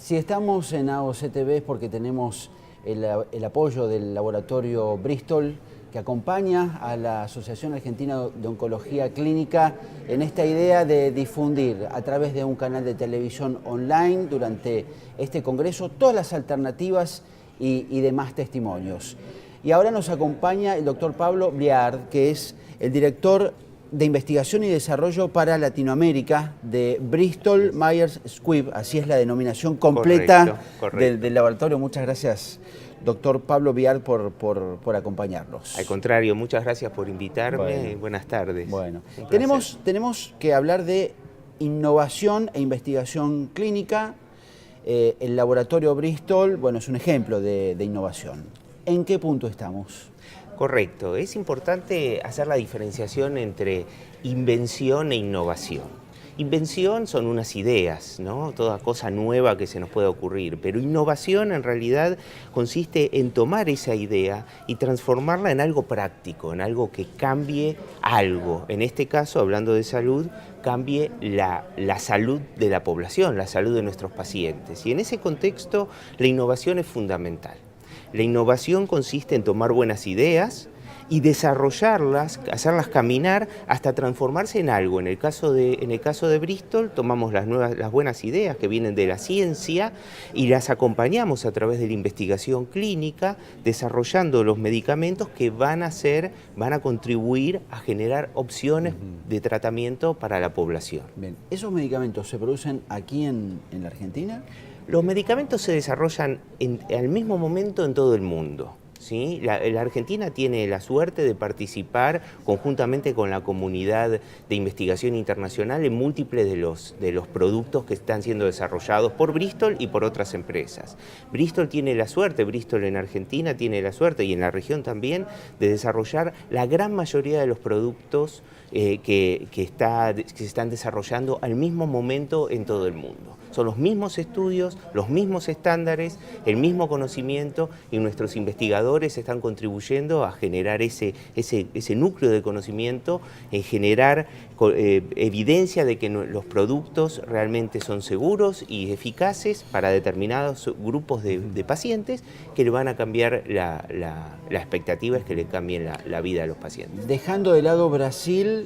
Si estamos en AOC TV es porque tenemos el apoyo del laboratorio Bristol, que acompaña a la Asociación Argentina de Oncología Clínica en esta idea de difundir a través de un canal de televisión online durante este congreso todas las alternativas y demás testimonios. Y ahora nos acompaña el doctor Pablo Briard, que es el director de Investigación y Desarrollo para Latinoamérica de Bristol Myers Squibb, así es la denominación completa. Correcto. Del laboratorio. Muchas gracias, doctor Pablo Briard, por acompañarnos. Al contrario, muchas gracias por invitarme y buenas tardes. Bueno, tenemos que hablar de innovación e investigación clínica. El laboratorio Bristol, bueno, es un ejemplo de innovación. ¿En qué punto estamos? Correcto, es importante hacer la diferenciación entre invención e innovación. Invención son unas ideas, ¿no? Toda cosa nueva que se nos pueda ocurrir, pero innovación en realidad consiste en tomar esa idea y transformarla en algo práctico, en algo que cambie algo. En este caso, hablando de salud, cambie la salud de la población, la salud de nuestros pacientes. Y en ese contexto, la innovación es fundamental. La innovación consiste en tomar buenas ideas y desarrollarlas, hacerlas caminar hasta transformarse en algo. En el caso de Bristol, tomamos las buenas ideas que vienen de la ciencia y las acompañamos a través de la investigación clínica, desarrollando los medicamentos que van a contribuir a generar opciones de tratamiento para la población. Bien, ¿esos medicamentos se producen aquí en la Argentina? Los medicamentos se desarrollan al mismo momento en todo el mundo. ¿Sí? La Argentina tiene la suerte de participar conjuntamente con la comunidad de investigación internacional en múltiples de los productos que están siendo desarrollados por Bristol y por otras empresas. Bristol tiene la suerte, Bristol en Argentina tiene la suerte y en la región también, de desarrollar la gran mayoría de los productos que se están desarrollando al mismo momento en todo el mundo. Son los mismos estudios, los mismos estándares, el mismo conocimiento y nuestros investigadores están contribuyendo a generar ese núcleo de conocimiento, generar evidencia de que los productos realmente son seguros y eficaces para determinados grupos de pacientes que le van a cambiar la expectativa es que le cambien la vida a los pacientes. Dejando de lado Brasil,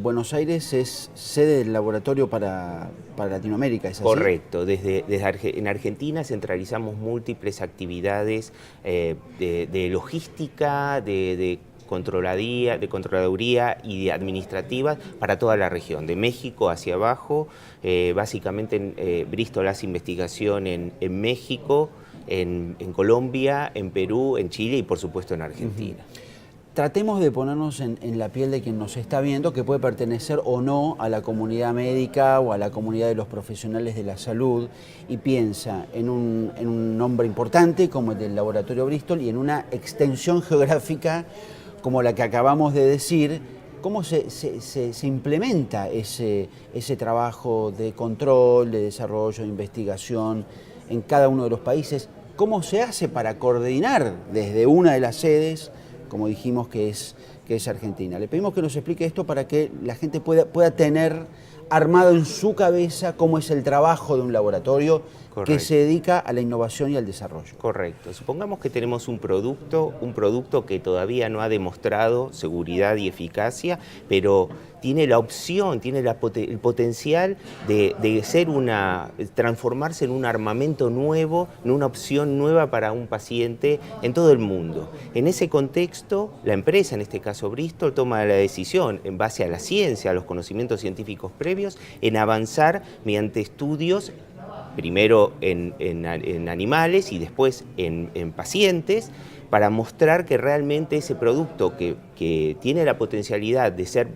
Buenos Aires es sede del laboratorio para Latinoamérica, ¿es así? Correcto. En Argentina centralizamos múltiples actividades de logística, de controladuría y administrativas para toda la región, de México hacia abajo. Básicamente Bristol hace investigación en México, en Colombia, en Perú, en Chile y por supuesto en Argentina. Tratemos de ponernos en la piel de quien nos está viendo, que puede pertenecer o no a la comunidad médica o a la comunidad de los profesionales de la salud y piensa en un nombre importante como el del laboratorio Bristol y en una extensión geográfica como la que acabamos de decir. ¿Cómo se implementa ese trabajo de control, de desarrollo, de investigación en cada uno de los países? ¿Cómo se hace para coordinar desde una de las sedes, como dijimos que es Argentina? Le pedimos que nos explique esto para que la gente pueda tener armado en su cabeza cómo es el trabajo de un laboratorio. Correcto. Que se dedica a la innovación y al desarrollo. Correcto. Supongamos que tenemos un producto que todavía no ha demostrado seguridad y eficacia, pero tiene la opción, tiene el potencial de transformarse en un armamento nuevo, en una opción nueva para un paciente en todo el mundo. En ese contexto, la empresa, en este caso Bristol, toma la decisión, en base a la ciencia, a los conocimientos científicos previos, en avanzar mediante estudios primero en animales y después en pacientes, para mostrar que realmente ese producto que tiene la potencialidad de ser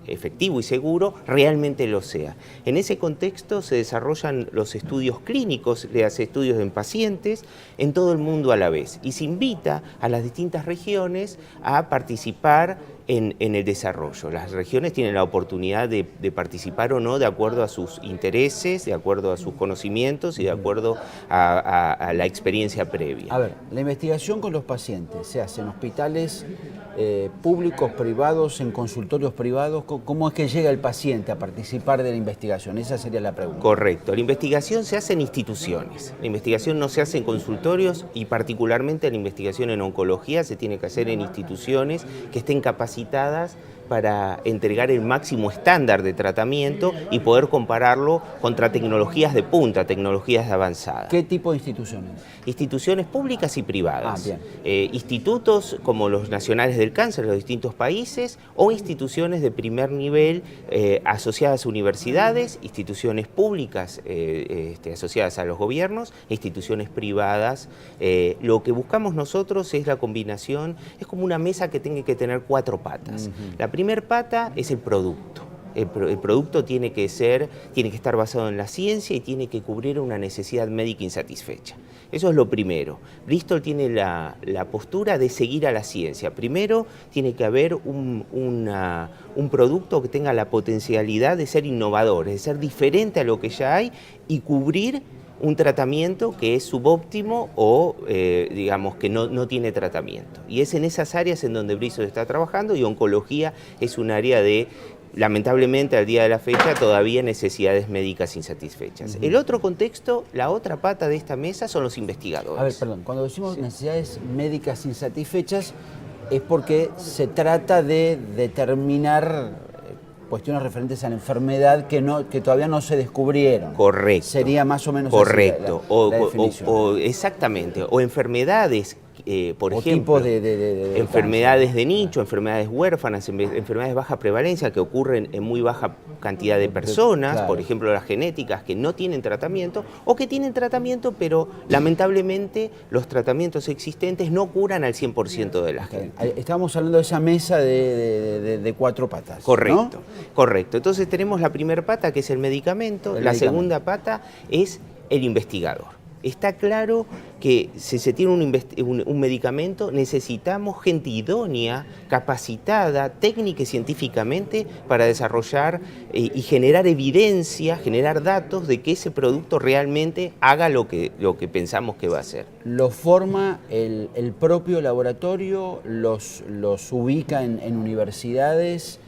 efectivo y seguro, realmente lo sea. En ese contexto se desarrollan los estudios clínicos, se hace estudios en pacientes en todo el mundo a la vez y se invita a las distintas regiones a participar en el desarrollo. Las regiones tienen la oportunidad de participar o no de acuerdo a sus intereses, de acuerdo a sus conocimientos y de acuerdo a la experiencia previa. A ver, la investigación con los pacientes se hace en hospitales públicos, privados, en consultorios privados. ¿Cómo es que llega el paciente a participar de la investigación? Esa sería la pregunta. Correcto. La investigación se hace en instituciones. La investigación no se hace en consultorios y particularmente la investigación en oncología se tiene que hacer en instituciones que estén capacitadas para entregar el máximo estándar de tratamiento y poder compararlo contra tecnologías de punta, tecnologías avanzadas. ¿Qué tipo de instituciones? Instituciones públicas y privadas. Bien. Institutos como los nacionales del cáncer de los distintos países o instituciones de primer nivel asociadas a universidades, instituciones públicas asociadas a los gobiernos, instituciones privadas. Lo que buscamos nosotros es la combinación, es como una mesa que tenga que tener 4 patas. La primera pata es el producto. El producto tiene que estar basado en la ciencia y tiene que cubrir una necesidad médica insatisfecha. Eso es lo primero. Bristol tiene la postura de seguir a la ciencia. Primero tiene que haber un producto que tenga la potencialidad de ser innovador, de ser diferente a lo que ya hay y cubrir un tratamiento que es subóptimo o digamos que no tiene tratamiento. Y es en esas áreas en donde Bristol está trabajando y oncología es un área de, lamentablemente al día de la fecha, todavía necesidades médicas insatisfechas. El otro contexto, la otra pata de esta mesa son los investigadores. A ver, perdón, cuando decimos necesidades médicas insatisfechas es porque se trata de determinar cuestiones referentes a la enfermedad que todavía no se descubrieron. Correcto. Sería más o menos correcto. Así la definición. Exactamente. O enfermedades, por ejemplo, tipos de enfermedades cáncer. de nicho, enfermedades huérfanas, enfermedades de baja prevalencia que ocurren en muy baja cantidad de personas, Claro. por ejemplo las genéticas que no tienen tratamiento o que tienen tratamiento pero lamentablemente los tratamientos existentes no curan al 100% de la gente. Estamos hablando de esa mesa de 4 patas. Correcto, ¿no? correcto. Entonces tenemos la primera pata que es el medicamento, la segunda pata es el investigador. Está claro que si se tiene un medicamento necesitamos gente idónea, capacitada, técnica y científicamente para desarrollar y generar evidencia, generar datos de que ese producto realmente haga lo que pensamos que va a hacer. ¿Lo forma el propio laboratorio? ¿Los ubica en universidades?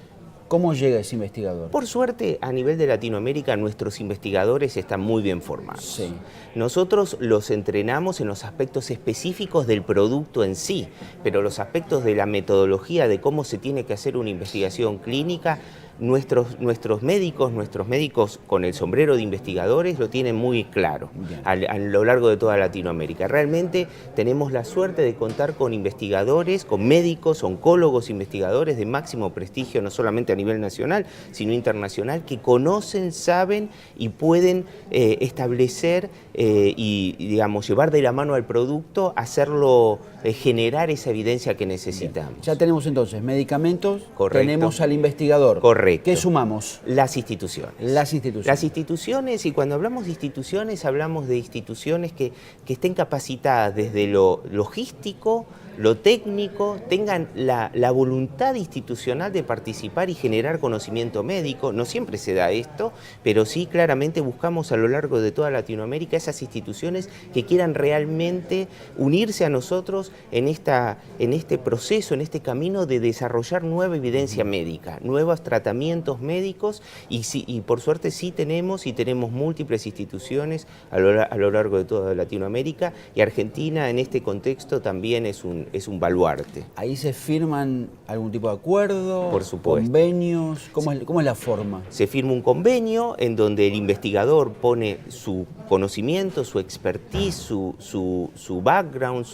¿Cómo llega ese investigador? Por suerte, a nivel de Latinoamérica, nuestros investigadores están muy bien formados. Sí. Nosotros los entrenamos en los aspectos específicos del producto en sí, pero los aspectos de la metodología, de cómo se tiene que hacer una investigación clínica, nuestros médicos con el sombrero de investigadores lo tienen muy claro a lo largo de toda Latinoamérica. Realmente tenemos la suerte de contar con investigadores, con médicos, oncólogos, investigadores de máximo prestigio, no solamente a nivel nacional, sino internacional, que conocen, saben y pueden establecer y digamos, llevar de la mano al producto, hacerlo, generar esa evidencia que necesitamos. Bien. Ya tenemos entonces medicamentos, Correcto. tenemos al investigador. Correcto. ¿Qué sumamos? Las instituciones. Las instituciones. Las instituciones, y cuando hablamos de instituciones, hablamos de instituciones que estén capacitadas desde lo logístico, lo técnico, tengan la voluntad institucional de participar y generar conocimiento médico. No siempre se da esto, pero sí claramente buscamos a lo largo de toda Latinoamérica esas instituciones que quieran realmente unirse a nosotros en este proceso, en este camino de desarrollar nueva evidencia médica, nuevos tratamientos médicos y por suerte sí tenemos múltiples instituciones a lo largo de toda Latinoamérica y Argentina en este contexto también es un baluarte. ¿Ahí se firman algún tipo de acuerdo? Por supuesto. ¿Convenios? ¿Cómo es la forma? Se firma un convenio en donde el investigador pone su conocimiento, su expertise, su background,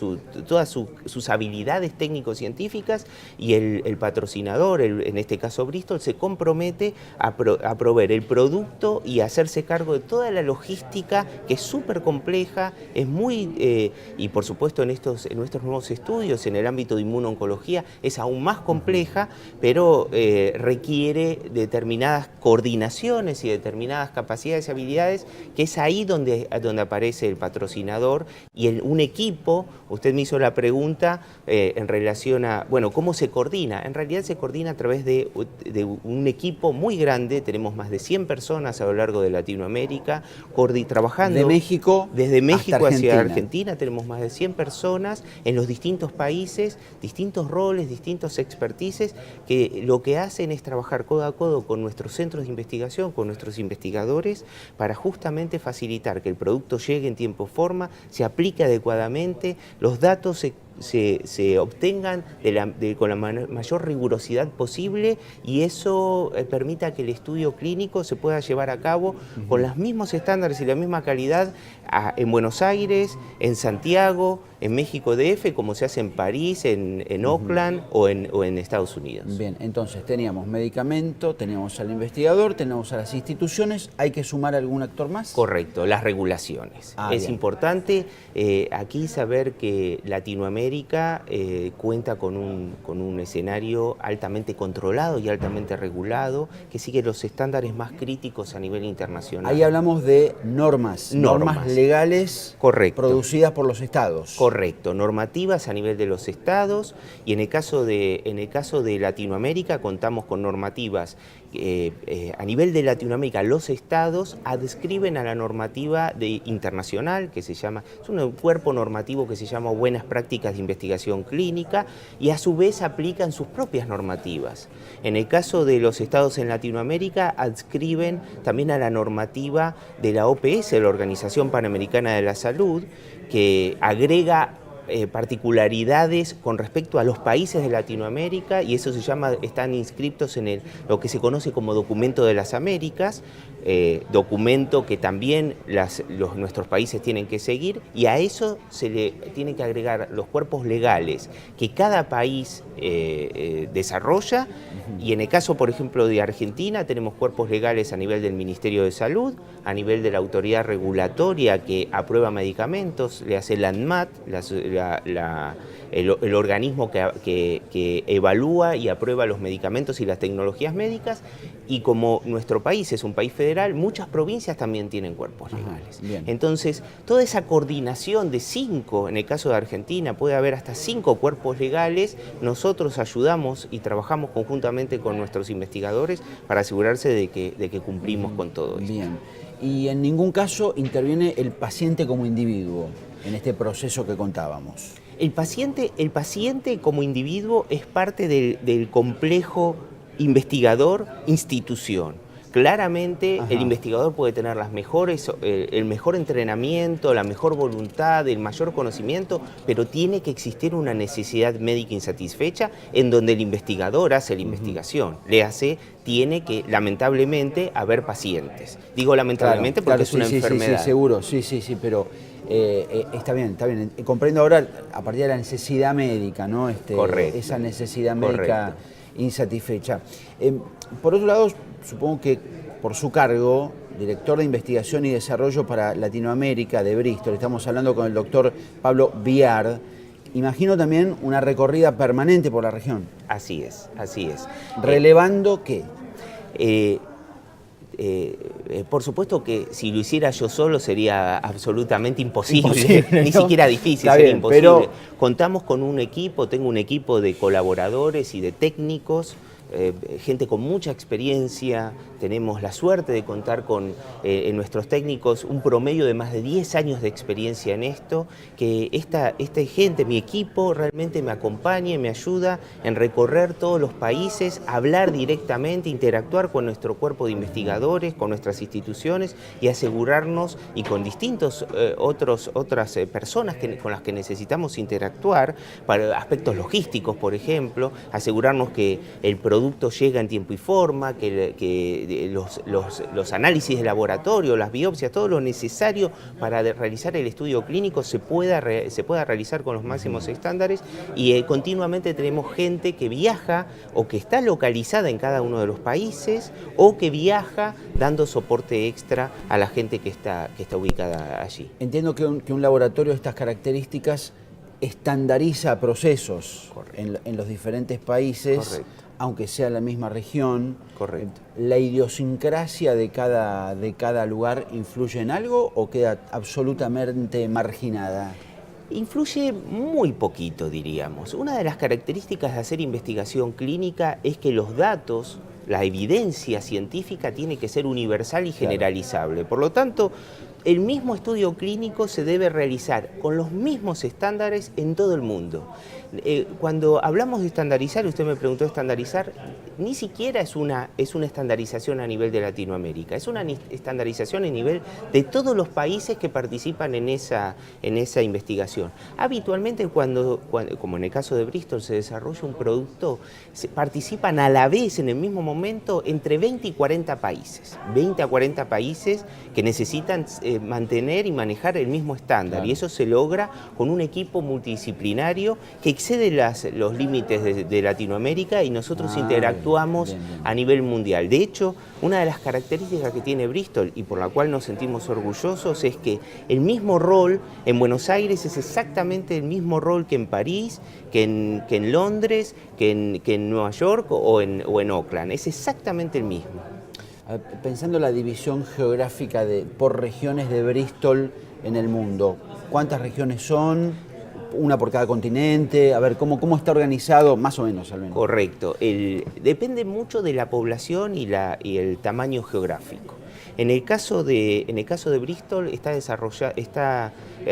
todas sus habilidades técnico-científicas y el patrocinador, en este caso Bristol, se compromete a proveer el producto y a hacerse cargo de toda la logística que es súper compleja, es muy, y por supuesto en nuestros nuevos estudios, en el ámbito de inmuno-oncología, es aún más compleja, pero requiere determinadas coordinaciones y determinadas capacidades y habilidades, que es ahí donde aparece el patrocinador y un equipo. Usted me hizo la segunda pregunta en relación a, bueno, ¿cómo se coordina? En realidad se coordina a través de un equipo muy grande, tenemos más de 100 personas a lo largo de Latinoamérica, trabajando. De México desde México hacia Argentina. Argentina tenemos más de 100 personas en los distintos países, distintos roles, distintos expertices, que lo que hacen es trabajar codo a codo con nuestros centros de investigación, con nuestros investigadores, para justamente facilitar que el producto llegue en tiempo y forma, se aplique adecuadamente, los datos se obtengan con la mayor rigurosidad posible, y eso permita que el estudio clínico se pueda llevar a cabo con los mismos estándares y la misma calidad en Buenos Aires, en Santiago, en México DF, como se hace en París, en Oakland o en Estados Unidos. Bien, entonces teníamos medicamento, teníamos al investigador, tenemos a las instituciones, ¿hay que sumar algún actor más? Correcto, las regulaciones. Es importante aquí saber que Latinoamérica cuenta con un escenario altamente controlado y altamente regulado, que sigue los estándares más críticos a nivel internacional. Ahí hablamos de normas legales. Correcto. Producidas por los estados. Correcto, normativas a nivel de los estados, y en el caso de Latinoamérica contamos con normativas a nivel de Latinoamérica. Los estados adscriben a la normativa internacional, que se llama, es un cuerpo normativo que se llama Buenas Prácticas de Investigación Clínica, y a su vez aplican sus propias normativas. En el caso de los estados en Latinoamérica, adscriben también a la normativa de la OPS, la Organización Panamericana de la Salud, que agrega particularidades con respecto a los países de Latinoamérica, y eso se llama, están inscriptos en lo que se conoce como Documento de las Américas, documento que también nuestros países tienen que seguir, y a eso se le tienen que agregar los cuerpos legales que cada país desarrolla. Y en el caso, por ejemplo, de Argentina, tenemos cuerpos legales a nivel del Ministerio de Salud, a nivel de la autoridad regulatoria que aprueba medicamentos, le hace la ANMAT, el organismo que evalúa y aprueba los medicamentos y las tecnologías médicas. Y como nuestro país es un país federal, muchas provincias también tienen cuerpos legales. Entonces, toda esa coordinación de 5, en el caso de Argentina puede haber hasta 5 cuerpos legales, nosotros ayudamos y trabajamos conjuntamente con nuestros investigadores para asegurarse de que cumplimos con todo esto. Bien. Y en ningún caso interviene el paciente como individuo en este proceso que contábamos. El paciente como individuo es parte del complejo investigador-institución. Claramente el investigador puede tener el mejor entrenamiento, la mejor voluntad, el mayor conocimiento, pero tiene que existir una necesidad médica insatisfecha en donde el investigador hace la investigación. Tiene que, lamentablemente, haber pacientes. Digo lamentablemente porque es una enfermedad. Sí, seguro, sí, pero está bien. Comprendo ahora a partir de la necesidad médica, ¿no? Correcto. Esa necesidad médica insatisfecha. Por otro lado, supongo que por su cargo, director de investigación y desarrollo para Latinoamérica de Bristol, estamos hablando con el doctor Pablo Biard, imagino también una recorrida permanente por la región. Así es. ¿Relevando qué? Por supuesto que si lo hiciera yo solo sería absolutamente imposible, ni siquiera difícil, sería imposible. Pero contamos con un equipo, tengo un equipo de colaboradores y de técnicos, gente con mucha experiencia. Tenemos la suerte de contar con en nuestros técnicos un promedio de más de 10 años de experiencia en esto, que esta gente, mi equipo, realmente me acompaña y me ayuda en recorrer todos los países, hablar directamente, interactuar con nuestro cuerpo de investigadores, con nuestras instituciones, y asegurarnos, y con distintos otras personas con las que necesitamos interactuar, para aspectos logísticos, por ejemplo, asegurarnos que el producto llega en tiempo y forma, que los análisis de laboratorio, las biopsias, todo lo necesario para realizar el estudio clínico se pueda realizar con los máximos estándares, y continuamente tenemos gente que viaja o que está localizada en cada uno de los países, o que viaja dando soporte extra a la gente que está ubicada allí. Entiendo que un laboratorio de estas características estandariza procesos en los diferentes países. Correcto. Aunque sea la misma región. Correcto. ¿La idiosincrasia de cada lugar influye en algo o queda absolutamente marginada? Influye muy poquito, diríamos. Una de las características de hacer investigación clínica es que los datos, la evidencia científica tiene que ser universal y generalizable. Por lo tanto, el mismo estudio clínico se debe realizar con los mismos estándares en todo el mundo. Cuando hablamos de estandarizar, usted me preguntó estandarizar, ni siquiera es una estandarización a nivel de Latinoamérica, es una estandarización a nivel de todos los países que participan en esa investigación. Habitualmente como en el caso de Bristol, se desarrolla un producto, participan a la vez, en el mismo momento, entre 20 y 40 países. 20 a 40 países que necesitan mantener y manejar el mismo estándar. Claro. Y eso se logra con un equipo multidisciplinario que excede los límites de Latinoamérica y nosotros interactuamos a nivel mundial. De hecho, una de las características que tiene Bristol y por la cual nos sentimos orgullosos es que el mismo rol en Buenos Aires es exactamente el mismo rol que en París, que en Londres, que en Nueva York o en Oakland. Es exactamente el mismo. Pensando en la división geográfica por regiones de Bristol en el mundo, ¿cuántas regiones son? ¿Una por cada continente? A ver, ¿cómo está organizado más o menos al menos? Correcto. Depende mucho de la población y el tamaño geográfico. En el caso de Bristol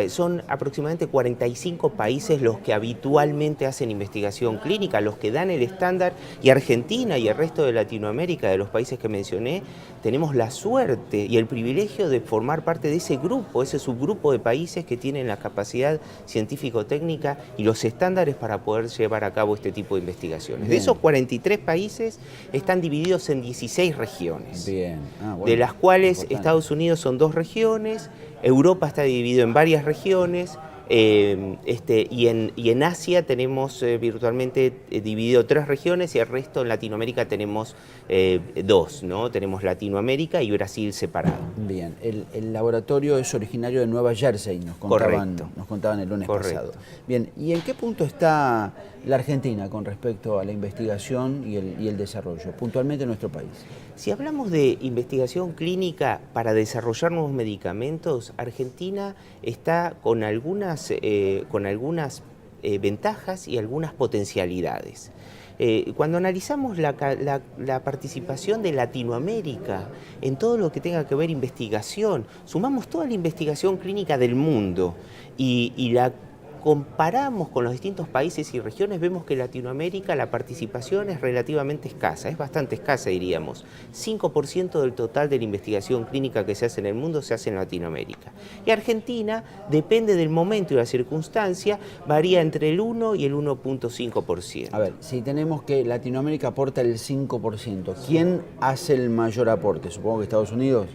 son aproximadamente 45 países los que habitualmente hacen investigación clínica, los que dan el estándar, y Argentina y el resto de Latinoamérica, de los países que mencioné, tenemos la suerte y el privilegio de formar parte de ese grupo, ese subgrupo de países que tienen la capacidad científico-técnica y los estándares para poder llevar a cabo este tipo de investigaciones. Bien. De esos 43 países están divididos en 16 regiones. Bien. Bueno, de las cuales Estados Unidos son 2 regiones, Europa está dividido en varias regiones, y en Asia tenemos virtualmente dividido 3 regiones y el resto en Latinoamérica tenemos 2, ¿no? Tenemos Latinoamérica y Brasil separado. Bien, el laboratorio es originario de Nueva Jersey, nos contaban el lunes pasado. Bien, ¿y en qué punto está la Argentina con respecto a la investigación y el desarrollo, puntualmente en nuestro país? Si hablamos de investigación clínica para desarrollar nuevos medicamentos, Argentina está con algunas ventajas y algunas potencialidades. Cuando analizamos la participación de Latinoamérica en todo lo que tenga que ver investigación, sumamos toda la investigación clínica del mundo y la comparamos con los distintos países y regiones, vemos que en Latinoamérica la participación es relativamente escasa, es bastante escasa diríamos. 5% del total de la investigación clínica que se hace en el mundo se hace en Latinoamérica. Y Argentina, depende del momento y la circunstancia, varía entre el 1 y el 1.5%. A ver, si tenemos que Latinoamérica aporta el 5%, ¿quién hace el mayor aporte? Supongo que Estados Unidos.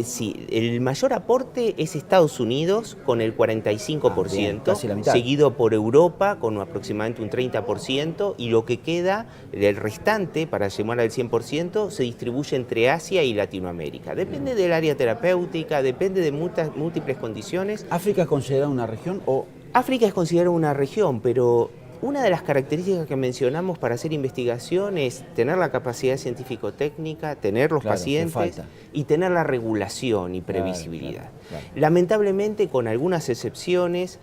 Sí, el mayor aporte es Estados Unidos con el 45%. Bien, casi la mitad. Seguido por Europa con aproximadamente un 30%, y lo que queda, el restante, para llegar al 100%, se distribuye entre Asia y Latinoamérica. Depende del área terapéutica, depende de múltiples condiciones. ¿África es considerada una región o...? África es considerada una región, pero una de las características que mencionamos para hacer investigación es tener la capacidad científico-técnica, tener los pacientes y tener la regulación y previsibilidad. Claro. Lamentablemente, con algunas excepciones,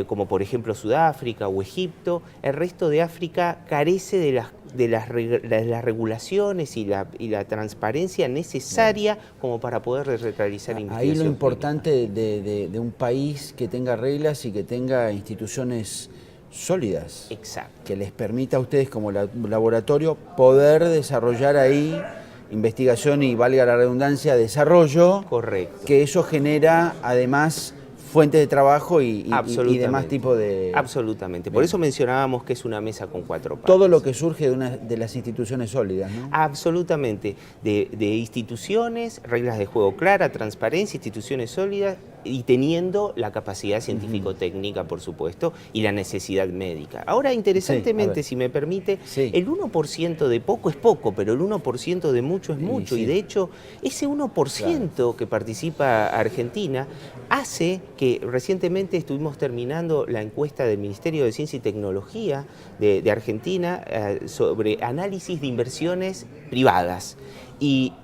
como por ejemplo Sudáfrica o Egipto, el resto de África carece de las regulaciones y la transparencia necesaria como para poder realizar investigación. Ahí lo importante de un país que tenga reglas y que tenga instituciones sólidas. Exacto. Que les permita a ustedes como laboratorio poder desarrollar ahí investigación y, valga la redundancia, desarrollo. Correcto. Que eso genera además fuentes de trabajo y demás tipo de... Absolutamente. Por eso mencionábamos que es una mesa con 4 patas. Todo lo que surge de las instituciones sólidas, ¿no? Absolutamente. De instituciones, reglas de juego claras, transparencia, instituciones sólidas, y teniendo la capacidad científico-técnica, por supuesto, y la necesidad médica. Ahora, interesantemente, si me permite, el 1% de poco es poco, pero el 1% de mucho es mucho, y de hecho, ese 1% que participa Argentina hace que recientemente estuvimos terminando la encuesta del Ministerio de Ciencia y Tecnología de Argentina sobre análisis de inversiones privadas. Y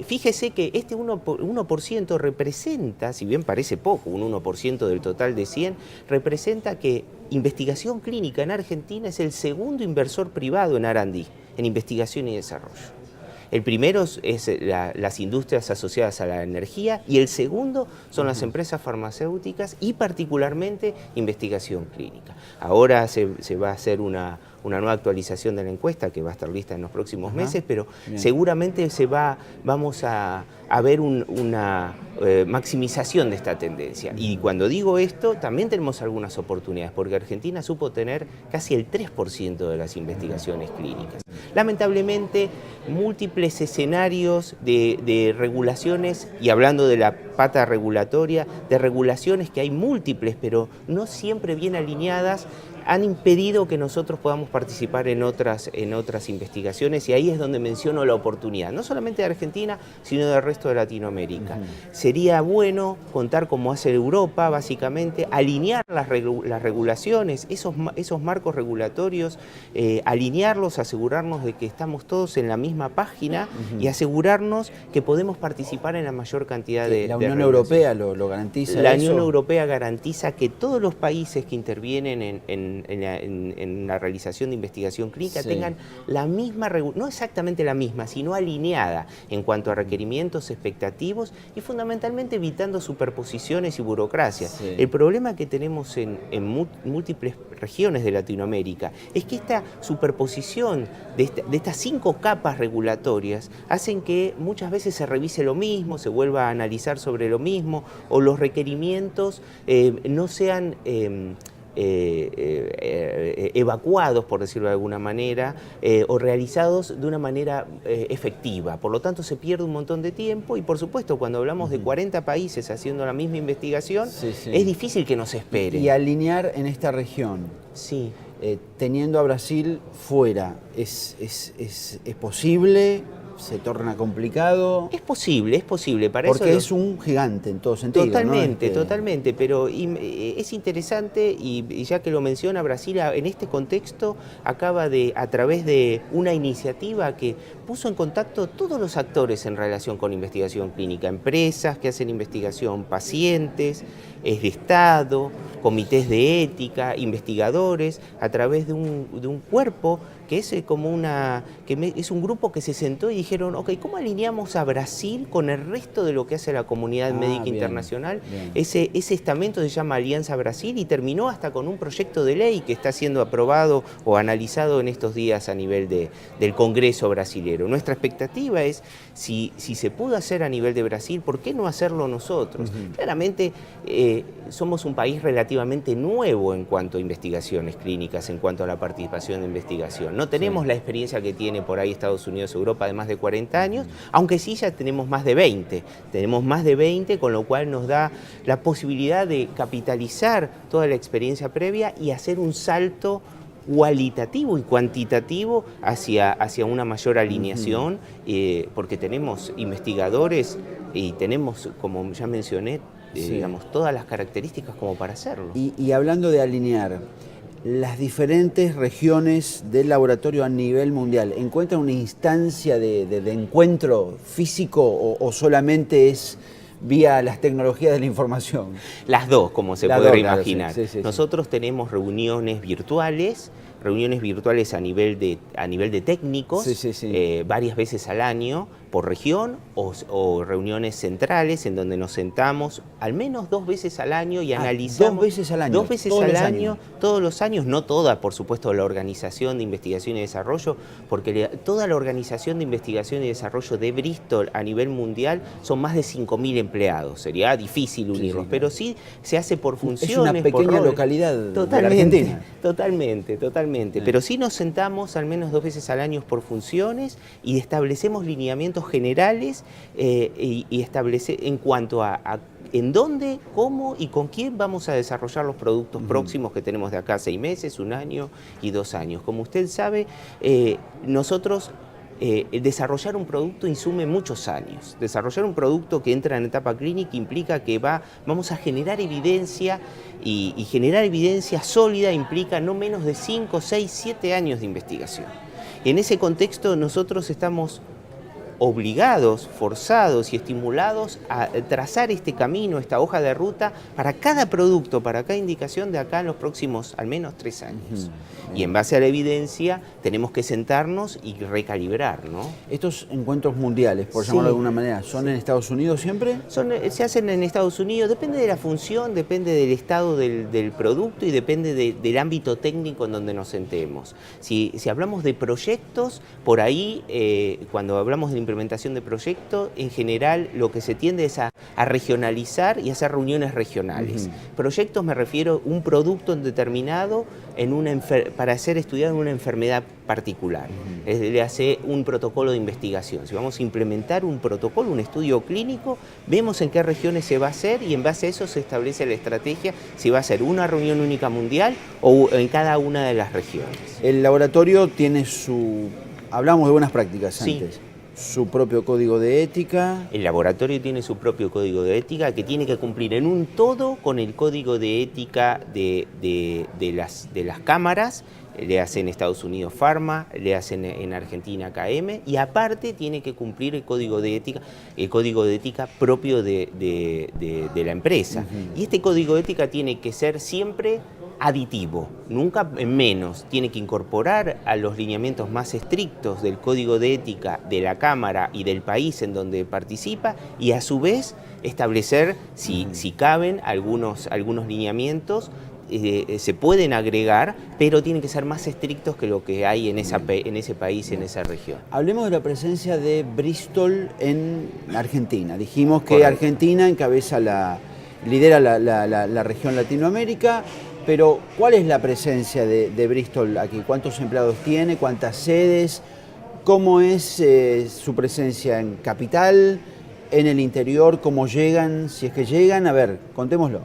fíjese que este 1% representa, si bien parece poco, un 1% del total de 100, representa que investigación clínica en Argentina es el segundo inversor privado en R&D, en investigación y desarrollo. El primero es las industrias asociadas a la energía y el segundo son las empresas farmacéuticas y particularmente investigación clínica. Ahora se va a hacer una nueva actualización de la encuesta que va a estar lista en los próximos meses, pero seguramente vamos a ver una maximización de esta tendencia. Y cuando digo esto, también tenemos algunas oportunidades, porque Argentina supo tener casi el 3% de las investigaciones clínicas. Lamentablemente, múltiples escenarios de regulaciones, y hablando de la pata regulatoria, de regulaciones que hay múltiples, pero no siempre bien alineadas, han impedido que nosotros podamos participar en otras investigaciones, y ahí es donde menciono la oportunidad, no solamente de Argentina, sino del resto de Latinoamérica. Sería bueno contar como hace Europa, básicamente, alinear las regulaciones, esos marcos regulatorios, alinearlos, asegurarnos de que estamos todos en la misma página y asegurarnos que podemos participar en la mayor cantidad de ¿La Unión Europea lo garantiza? La Unión Europea garantiza que todos los países que intervienen en la realización de investigación clínica tengan la misma, no exactamente la misma, sino alineada en cuanto a requerimientos expectativos y fundamentalmente evitando superposiciones y burocracia. El problema que tenemos en múltiples regiones de Latinoamérica es que esta superposición de estas 5 capas regulatorias hacen que muchas veces se revise lo mismo, se vuelva a analizar sobre lo mismo, o los requerimientos no sean evacuados, por decirlo de alguna manera, o realizados de una manera efectiva. Por lo tanto, se pierde un montón de tiempo y, por supuesto, cuando hablamos de 40 países haciendo la misma investigación, es difícil que nos esperen. Y alinear en esta región, teniendo a Brasil fuera, ¿es posible? ¿Se torna complicado? Es posible, para porque eso es un gigante en todo sentido. Totalmente, ¿no? Totalmente, pero es interesante, y ya que lo menciona, Brasil en este contexto acaba de, a través de una iniciativa que puso en contacto todos los actores en relación con investigación clínica, empresas que hacen investigación, pacientes, el Estado, comités de ética, investigadores, a través de un cuerpo que es como es un grupo que se sentó y dijeron, ok, ¿cómo alineamos a Brasil con el resto de lo que hace la comunidad médica internacional? Ese estamento se llama Alianza Brasil y terminó hasta con un proyecto de ley que está siendo aprobado o analizado en estos días a nivel del Congreso brasilero. Nuestra expectativa es, si se pudo hacer a nivel de Brasil, ¿por qué no hacerlo nosotros? Claramente somos un país relativamente nuevo en cuanto a investigaciones clínicas, en cuanto a la participación de investigación. No tenemos la experiencia que tiene por ahí Estados Unidos, Europa, de más de 40 años, aunque sí ya tenemos más de 20. Tenemos más de 20, con lo cual nos da la posibilidad de capitalizar toda la experiencia previa y hacer un salto cualitativo y cuantitativo hacia una mayor alineación, porque tenemos investigadores y tenemos, como ya mencioné, digamos, todas las características como para hacerlo. Y hablando de alinear, las diferentes regiones del laboratorio a nivel mundial, ¿encuentran una instancia de encuentro físico o solamente es vía las tecnologías de la información? Las dos, como se puede imaginar. Claro, sí. Nosotros tenemos reuniones virtuales a nivel de técnicos, varias veces al año, por región, o reuniones centrales en donde nos sentamos al menos 2 veces al año y analizamos. 2 veces al año. 2 veces al año, todos los años, no toda, por supuesto, la Organización de Investigación y Desarrollo, porque toda la Organización de Investigación y Desarrollo de Bristol a nivel mundial son más de 5.000 empleados. Sería difícil unirlos, pero sí se hace por funciones. Es una pequeña localidad de la Argentina. Totalmente. Pero sí nos sentamos al menos 2 veces al año por funciones y establecemos lineamientos generales y en cuanto a en dónde, cómo y con quién vamos a desarrollar los productos próximos que tenemos de acá a 6 meses, 1 año y 2 años. Como usted sabe, nosotros desarrollar un producto insume muchos años. Desarrollar un producto que entra en etapa clínica implica que vamos a generar evidencia y generar evidencia sólida implica no menos de 5, 6, 7 años de investigación. Y en ese contexto nosotros estamos obligados, forzados y estimulados a trazar este camino, esta hoja de ruta para cada producto, para cada indicación de acá en los próximos al menos 3 años. Y en base a la evidencia tenemos que sentarnos y recalibrar, ¿no? Estos encuentros mundiales, por llamarlo de alguna manera, ¿son en Estados Unidos siempre? Se hacen en Estados Unidos, depende de la función, depende del estado del producto y depende del ámbito técnico en donde nos sentemos. Si hablamos de proyectos, por ahí, cuando hablamos de implementación de proyectos, en general lo que se tiende es a regionalizar y hacer reuniones regionales. Proyectos me refiero a un producto determinado para ser estudiado en una enfermedad particular. Le hace un protocolo de investigación. Si vamos a implementar un protocolo, un estudio clínico, vemos en qué regiones se va a hacer y en base a eso se establece la estrategia si va a ser una reunión única mundial o en cada una de las regiones. El laboratorio tiene hablamos de buenas prácticas antes. Sí. Su propio código de ética. El laboratorio tiene su propio código de ética que tiene que cumplir en un todo con el código de ética de las cámaras. Le hacen en Estados Unidos Pharma, le hacen en Argentina KM y aparte tiene que cumplir el código de ética propio de la empresa. Y este código de ética tiene que ser siempre aditivo, nunca menos. Tiene que incorporar a los lineamientos más estrictos del código de ética de la Cámara y del país en donde participa y a su vez establecer, si caben, algunos lineamientos. Se pueden agregar, pero tienen que ser más estrictos que lo que hay en ese país, en esa región. Hablemos de la presencia de Bristol en Argentina. Dijimos que Correcto. Argentina lidera la región Latinoamérica, pero ¿cuál es la presencia de Bristol aquí? ¿Cuántos empleados tiene? ¿Cuántas sedes? ¿Cómo es su presencia en capital, en el interior? ¿Cómo llegan? Si es que llegan, a ver, contémoslo.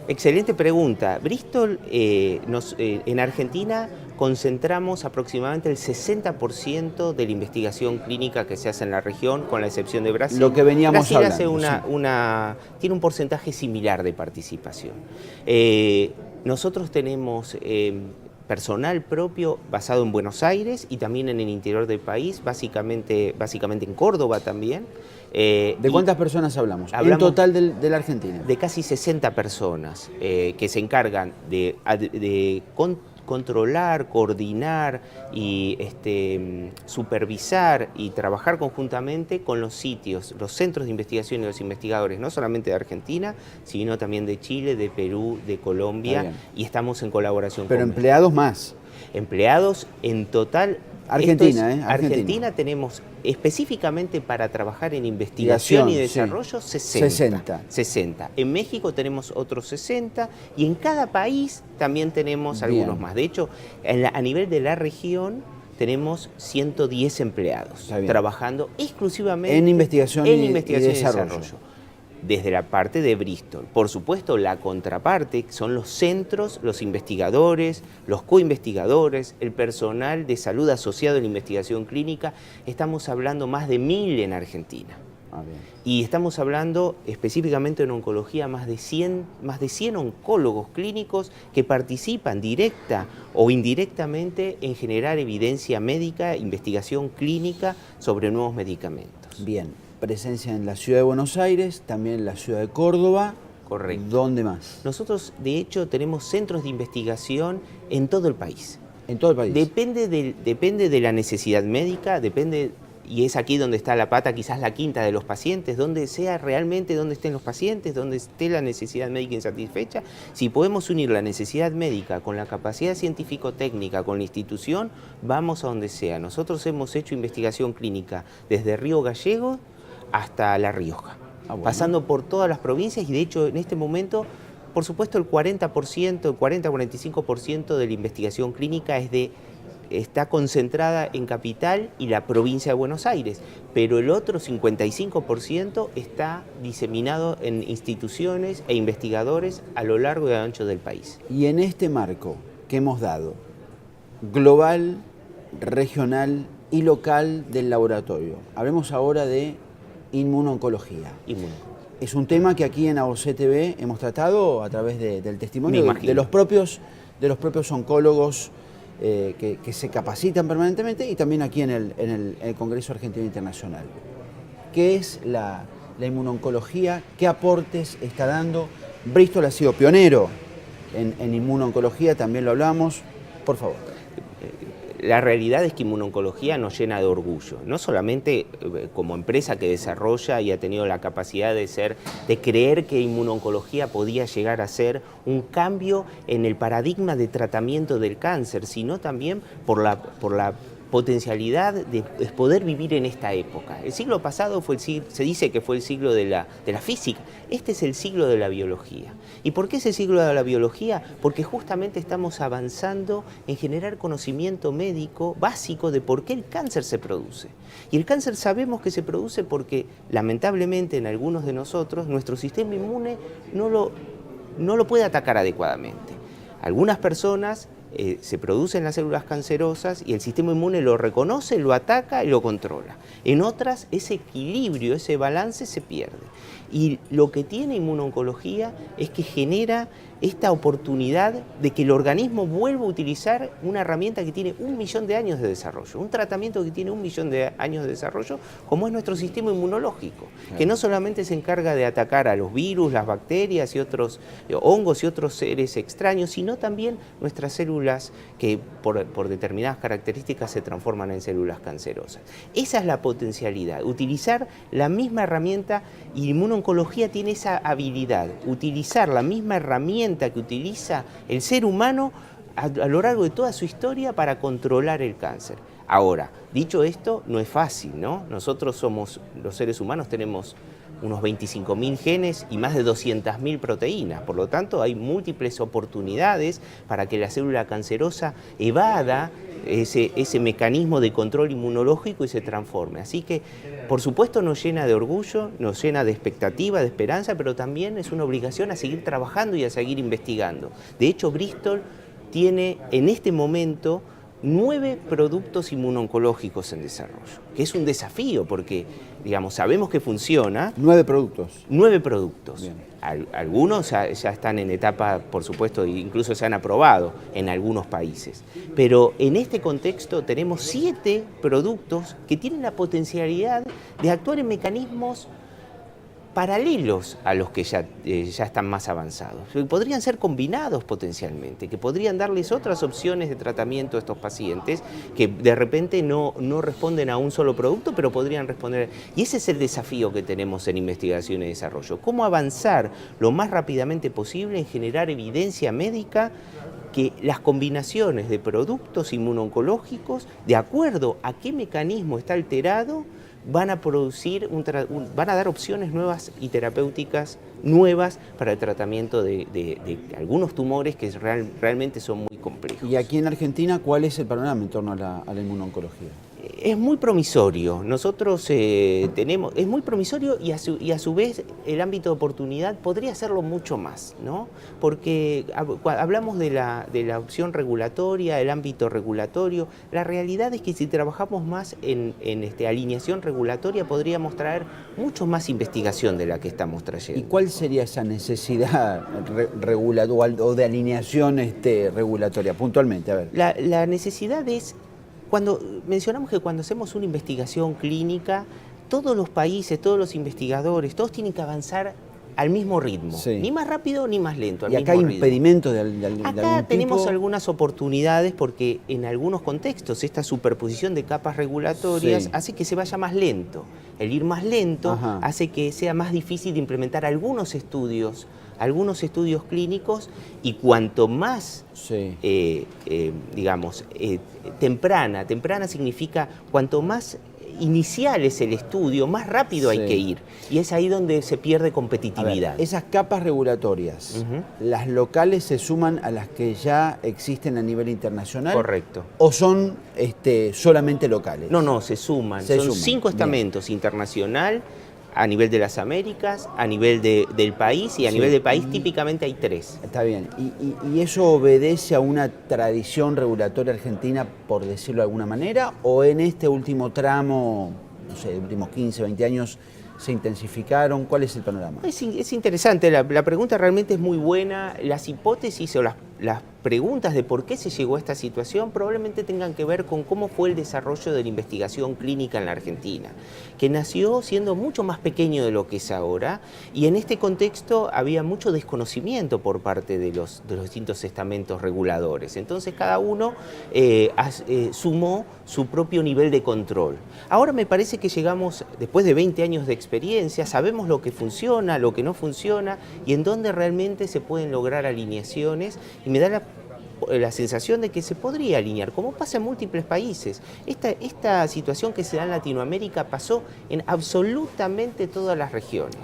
Excelente pregunta. Bristol, en Argentina concentramos aproximadamente el 60% de la investigación clínica que se hace en la región, con la excepción de Brasil. Lo que veníamos Brasil hablando. Tiene un porcentaje similar de participación. Nosotros tenemos personal propio basado en Buenos Aires y también en el interior del país, básicamente en Córdoba también. ¿De cuántas personas hablamos? En total de la Argentina. De casi 60 personas que se encargan de controlar, coordinar y supervisar y trabajar conjuntamente con los sitios, los centros de investigación y los investigadores, no solamente de Argentina, sino también de Chile, de Perú, de Colombia, y estamos en colaboración con ellos. Empleados más. Empleados en total. Argentina tenemos específicamente para trabajar en investigación y desarrollo 60. En México tenemos otros 60 y en cada país también tenemos algunos más. De hecho, a nivel de la región tenemos 110 empleados trabajando exclusivamente en investigación y desarrollo. Desde la parte de Bristol. Por supuesto, la contraparte son los centros, los investigadores, los coinvestigadores, el personal de salud asociado a la investigación clínica. Estamos hablando más de 1000 en Argentina. Y estamos hablando específicamente en oncología más de 100 oncólogos clínicos que participan directa o indirectamente en generar evidencia médica, investigación clínica sobre nuevos medicamentos. Bien. Presencia en la ciudad de Buenos Aires, también en la ciudad de Córdoba. Correcto. ¿Dónde más? Nosotros, de hecho, tenemos centros de investigación en todo el país. ¿En todo el país? Depende de la necesidad médica, y es aquí donde está la pata, quizás la quinta de los pacientes, donde sea realmente donde estén los pacientes, donde esté la necesidad médica insatisfecha. Si podemos unir la necesidad médica con la capacidad científico-técnica, con la institución, vamos a donde sea. Nosotros hemos hecho investigación clínica desde Río Gallegos hasta La Rioja, pasando por todas las provincias y de hecho en este momento, por supuesto el 40-45% de la investigación clínica está concentrada en Capital y la provincia de Buenos Aires, pero el otro 55% está diseminado en instituciones e investigadores a lo largo y ancho del país. Y en este marco que hemos dado, global, regional y local del laboratorio, hablemos ahora de inmuno-oncología. Es un tema que aquí en AOC TV hemos tratado a través del testimonio de los propios oncólogos que se capacitan permanentemente y también aquí en el Congreso Argentino Internacional. ¿Qué es la inmunoncología? ¿Qué aportes está dando? Bristol ha sido pionero en inmunoncología, también lo hablamos. Por favor. La realidad es que inmunoncología nos llena de orgullo, no solamente como empresa que desarrolla y ha tenido la capacidad de creer que inmunoncología podía llegar a ser un cambio en el paradigma de tratamiento del cáncer, sino también por la potencialidad de poder vivir en esta época. El siglo pasado se dice que fue el siglo de la física, este es el siglo de la biología. ¿Y por qué es el siglo de la biología? Porque justamente estamos avanzando en generar conocimiento médico básico de por qué el cáncer se produce. Y el cáncer sabemos que se produce porque, lamentablemente, en algunos de nosotros, nuestro sistema inmune no lo puede atacar adecuadamente. Algunas personas se producen las células cancerosas y el sistema inmune lo reconoce, lo ataca y lo controla. En otras, ese equilibrio, ese balance se pierde. Y lo que tiene inmunoncología es que genera esta oportunidad de que el organismo vuelva a utilizar una herramienta que tiene 1 millón de años de desarrollo, un tratamiento que tiene 1 millón de años de desarrollo, como es nuestro sistema inmunológico, que no solamente se encarga de atacar a los virus, las bacterias y otros hongos y otros seres extraños, sino también nuestras células que por determinadas características se transforman en células cancerosas. Esa es la potencialidad, utilizar la misma herramienta, y inmunoncología tiene esa habilidad, utilizar la misma herramienta que utiliza el ser humano a lo largo de toda su historia para controlar el cáncer. Ahora, dicho esto, no es fácil, ¿no? Nosotros los seres humanos tenemos unos 25.000 genes y más de 200.000 proteínas. Por lo tanto, hay múltiples oportunidades para que la célula cancerosa evada ese mecanismo de control inmunológico y se transforme. Así que, por supuesto, nos llena de orgullo, nos llena de expectativa, de esperanza, pero también es una obligación a seguir trabajando y a seguir investigando. De hecho, Bristol tiene en este momento 9 productos inmunoncológicos en desarrollo, que es un desafío porque, digamos, sabemos que funciona. 9 productos. 9 productos. Bien. Algunos ya están en etapa, por supuesto, incluso se han aprobado en algunos países. Pero en este contexto tenemos 7 productos que tienen la potencialidad de actuar en mecanismos paralelos a los que ya están más avanzados, que podrían ser combinados potencialmente, que podrían darles otras opciones de tratamiento a estos pacientes que de repente no responden a un solo producto, pero podrían responder. Y ese es el desafío que tenemos en investigación y desarrollo, cómo avanzar lo más rápidamente posible en generar evidencia médica que las combinaciones de productos inmunoncológicos, de acuerdo a qué mecanismo está alterado, van a producir van a dar opciones nuevas y terapéuticas nuevas para el tratamiento de algunos tumores que realmente son muy complejos. Y aquí en Argentina, ¿cuál es el panorama en torno a la inmunoncología? Es muy promisorio. Nosotros es muy promisorio y a su vez el ámbito de oportunidad podría serlo mucho más, ¿no? Porque hablamos de la opción regulatoria, el ámbito regulatorio. La realidad es que si trabajamos más en alineación regulatoria podríamos traer mucho más investigación de la que estamos trayendo. ¿Y cuál sería esa necesidad regulatoria o de alineación regulatoria puntualmente? A ver. La necesidad es, mencionamos que cuando hacemos una investigación clínica, todos los países, todos los investigadores, todos tienen que avanzar al mismo ritmo, sí. Ni más rápido ni más lento. ¿Y acá hay impedimentos de algún tipo? Acá tenemos algunas oportunidades porque en algunos contextos esta superposición de capas regulatorias hace que se vaya más lento. El ir más lento hace que sea más difícil de implementar algunos estudios clínicos, y cuanto más, temprana significa cuanto más inicial es el estudio, más rápido hay que ir. Y es ahí donde se pierde competitividad. A ver, esas capas regulatorias, ¿las locales se suman a las que ya existen a nivel internacional? Correcto. ¿O son solamente locales? No, se suman. Son 5 estamentos: internacional, a nivel de las Américas, a nivel del país, y a nivel del país típicamente hay 3. Está bien. ¿Y eso obedece a una tradición regulatoria argentina, por decirlo de alguna manera, o en este último tramo, no sé, últimos 15, 20 años, se intensificaron? ¿Cuál es el panorama? Es interesante, la pregunta realmente es muy buena. Las hipótesis o las preguntas de por qué se llegó a esta situación probablemente tengan que ver con cómo fue el desarrollo de la investigación clínica en la Argentina, que nació siendo mucho más pequeño de lo que es ahora, y en este contexto había mucho desconocimiento por parte de los distintos estamentos reguladores. Entonces cada uno sumó su propio nivel de control. Ahora me parece que llegamos, después de 20 años de experiencia, sabemos lo que funciona, lo que no funciona y en dónde realmente se pueden lograr alineaciones, y me da la sensación de que se podría alinear, como pasa en múltiples países. Esta situación que se da en Latinoamérica pasó en absolutamente todas las regiones.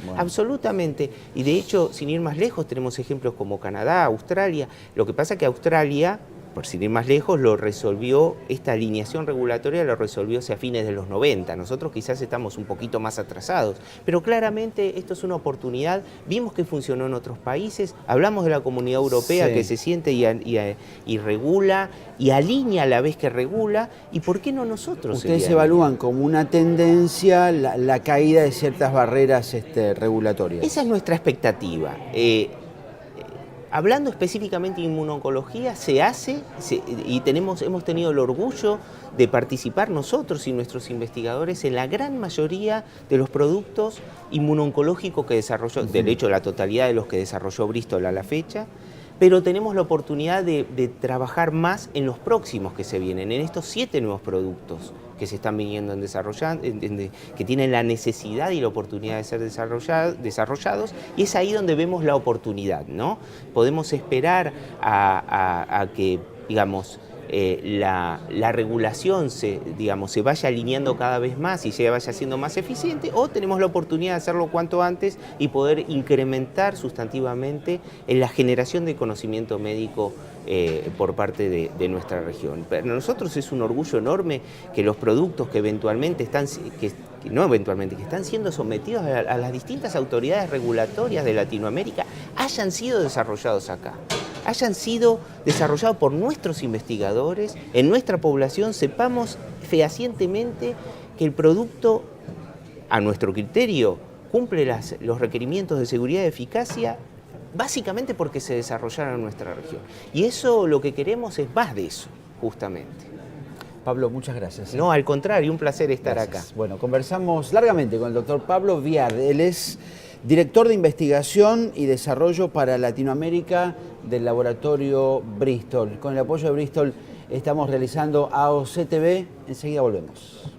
Bueno. Absolutamente. Y de hecho, sin ir más lejos, tenemos ejemplos como Canadá, Australia. Lo que pasa es que Australia, por sin ir más lejos, lo resolvió, esta alineación regulatoria lo resolvió hacia fines de los 90. Nosotros quizás estamos un poquito más atrasados, pero claramente esto es una oportunidad. Vimos que funcionó en otros países, hablamos de la Comunidad Europea, sí, que se siente y regula, y alinea a la vez que regula, y ¿por qué no nosotros? Ustedes evalúan como una tendencia la caída de ciertas barreras regulatorias. Esa es nuestra expectativa. Hablando específicamente de inmunoncología, se hace y hemos tenido el orgullo de participar nosotros y nuestros investigadores en la gran mayoría de los productos inmunoncológicos que desarrolló, de hecho la totalidad de los que desarrolló Bristol a la fecha, pero tenemos la oportunidad de trabajar más en los próximos que se vienen, en estos 7 nuevos productos que se están viniendo que tienen la necesidad y la oportunidad de ser desarrollados, y es ahí donde vemos la oportunidad, ¿no? Podemos esperar a que, digamos, la regulación se vaya alineando cada vez más y se vaya siendo más eficiente, o tenemos la oportunidad de hacerlo cuanto antes y poder incrementar sustantivamente en la generación de conocimiento médico por parte de nuestra región. Para nosotros es un orgullo enorme que los productos que eventualmente están siendo sometidos a las distintas autoridades regulatorias de Latinoamérica hayan sido desarrollados acá, hayan sido desarrollados por nuestros investigadores, en nuestra población sepamos fehacientemente que el producto, a nuestro criterio, cumple los requerimientos de seguridad y eficacia, básicamente porque se desarrollaron en nuestra región. Y eso, lo que queremos es más de eso, justamente. Pablo, muchas gracias. No, al contrario, un placer estar acá. Bueno, conversamos largamente con el doctor Pablo Viard. Él es director de investigación y desarrollo para Latinoamérica del laboratorio Bristol. Con el apoyo de Bristol estamos realizando AOC TV. Enseguida volvemos.